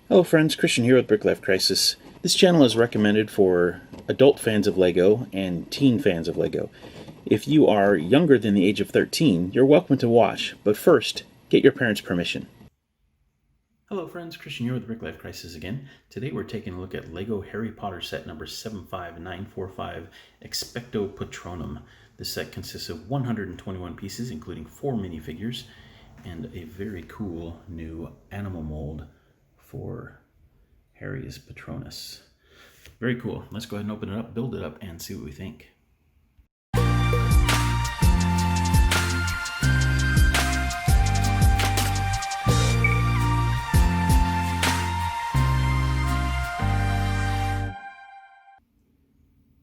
Hello friends, Christian here with BrickLifeCrisis. This channel is recommended for adult fans of LEGO and teen fans of LEGO. If you are younger than the age of 13, you're welcome to watch, but first, get your parents' permission. Hello friends, Christian here with BrickLifeCrisis again. Today we're taking a look at LEGO Harry Potter set number 75945, Expecto Patronum. This set consists of 121 pieces, including 4 minifigures, and a very cool new animal mold for Harry's Patronus. Very cool. Let's go ahead and open it up, build it up, and see what we think.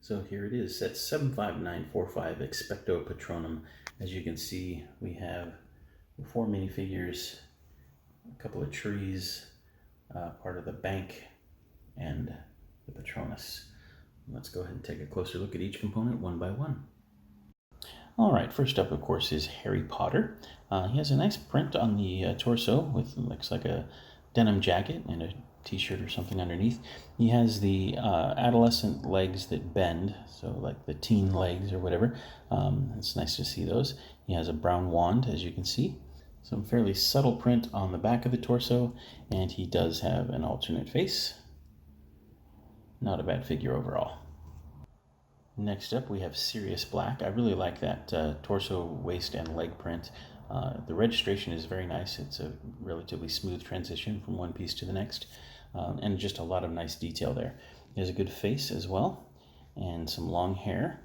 So here it is, set 75945, Expecto Patronum. As you can see, we have 4 minifigures, a couple of trees, part of the bank, and the Patronus. Let's go ahead and take a closer look at each component one by one. All right, first up, of course, is Harry Potter. He has a nice print on the torso with looks like a denim jacket and a t-shirt or something underneath. He has the adolescent legs that bend, so like the teen legs or whatever. It's nice to see those. He has a brown wand, as you can see. Some fairly subtle print on the back of the torso, and he does have an alternate face. Not a bad figure overall. Next up, we have Sirius Black. I really like that torso, waist, and leg print. The registration is very nice. It's a relatively smooth transition from one piece to the next, and just a lot of nice detail there. He has a good face as well, and some long hair.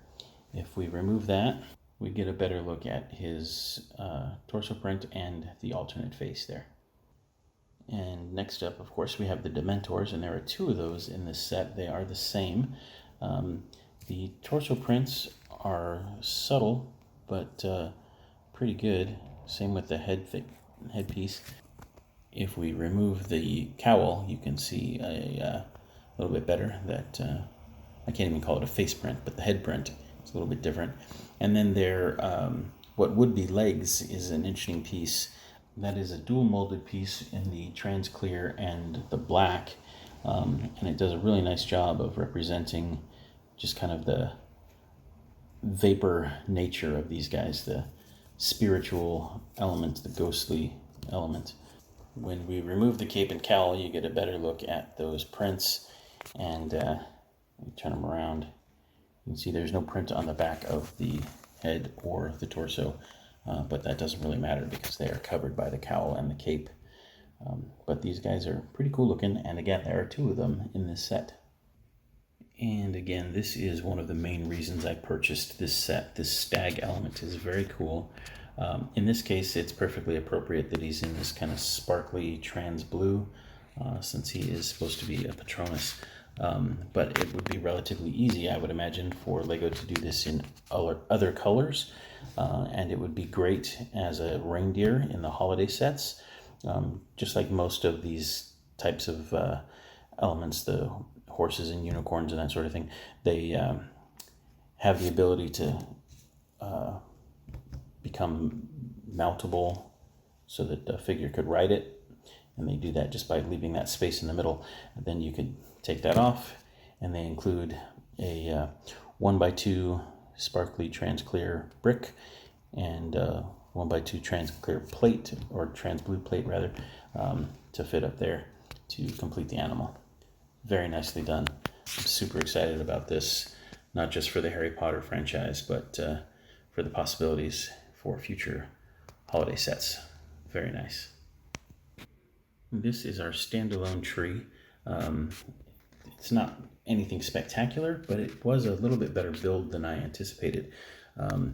If we remove that, we get a better look at his torso print and the alternate face there. And next up, of course, we have the Dementors, and there are 2 of those in this set. They are the same. The torso prints are subtle, but pretty good. Same with the headpiece. If we remove the cowl, you can see a little bit better that I can't even call it a face print, but the head print is a little bit different. And then their what would be legs is an interesting piece. That is a dual molded piece in the trans clear and the black, and it does a really nice job of representing just kind of the vapor nature of these guys, the spiritual element, the ghostly element. When we remove the cape and cowl, you get a better look at those prints, and we turn them around. You can see there's no print on the back of the head or the torso, but that doesn't really matter because they are covered by the cowl and the cape. But these guys are pretty cool looking, and again, there are 2 of them in this set. And again, this is one of the main reasons I purchased this set. This stag element is very cool. In this case, it's perfectly appropriate that he's in this kind of sparkly trans blue, since he is supposed to be a Patronus. But it would be relatively easy, I would imagine, for LEGO to do this in other colors. And it would be great as a reindeer in the holiday sets. Just like most of these types of elements, the horses and unicorns and that sort of thing, they have the ability to become mountable so that the figure could ride it, and they do that just by leaving that space in the middle. And then you could take that off, and they include a 1x2 sparkly trans clear brick and 1x2 trans clear plate, or trans blue plate rather, to fit up there to complete the animal. Very nicely done. I'm super excited about this, not just for the Harry Potter franchise, but for the possibilities for future holiday sets. Very nice. This is our standalone tree. It's not anything spectacular, but it was a little bit better build than I anticipated. You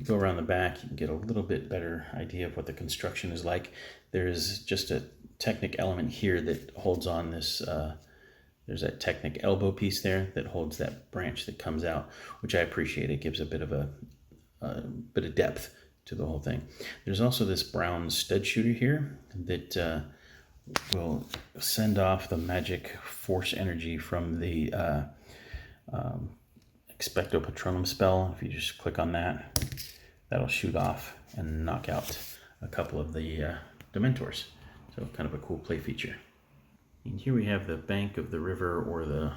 go around the back, you can get a little bit better idea of what the construction is like. There's just a Technic element here that holds on this there's that Technic elbow piece there that holds that branch that comes out, which I appreciate. It gives a bit of depth to the whole thing. There's also this brown stud shooter here that will send off the magic force energy from the Expecto Patronum spell. If you just click on that, that'll shoot off and knock out a couple of the Dementors. So kind of a cool play feature. And here we have the bank of the river or the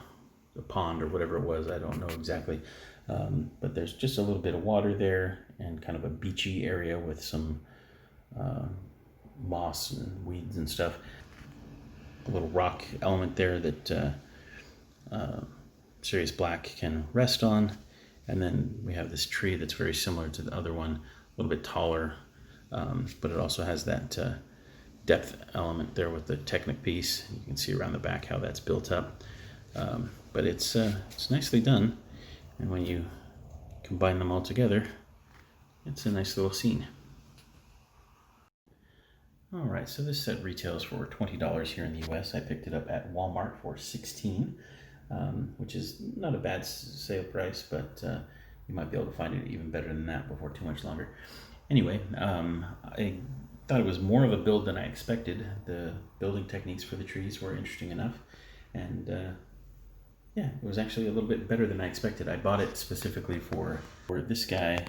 pond or whatever it was. I don't know exactly. But there's just a little bit of water there and kind of a beachy area with some moss and weeds and stuff. A little rock element there that Sirius Black can rest on. And then we have this tree that's very similar to the other one, a little bit taller, but it also has that depth element there with the Technic piece. You can see around the back how that's built up. But it's nicely done, and when you combine them all together, it's a nice little scene. Alright, so this set retails for $20 here in the US. I picked it up at Walmart for $16, which is not a bad sale price, but you might be able to find it even better than that before too much longer. Anyway, I thought it was more of a build than I expected. The building techniques for the trees were interesting enough, and yeah, it was actually a little bit better than I expected. I bought it specifically for this guy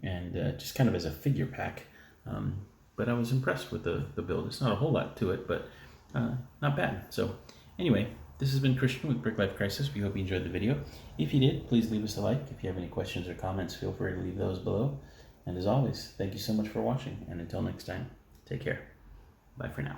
and just kind of as a figure pack. But I was impressed with the build. It's not a whole lot to it, but not bad. So anyway, this has been Christian with BrickLifeCrisis. We hope you enjoyed the video. If you did, please leave us a like. If you have any questions or comments, feel free to leave those below. And as always, thank you so much for watching. And until next time, take care. Bye for now.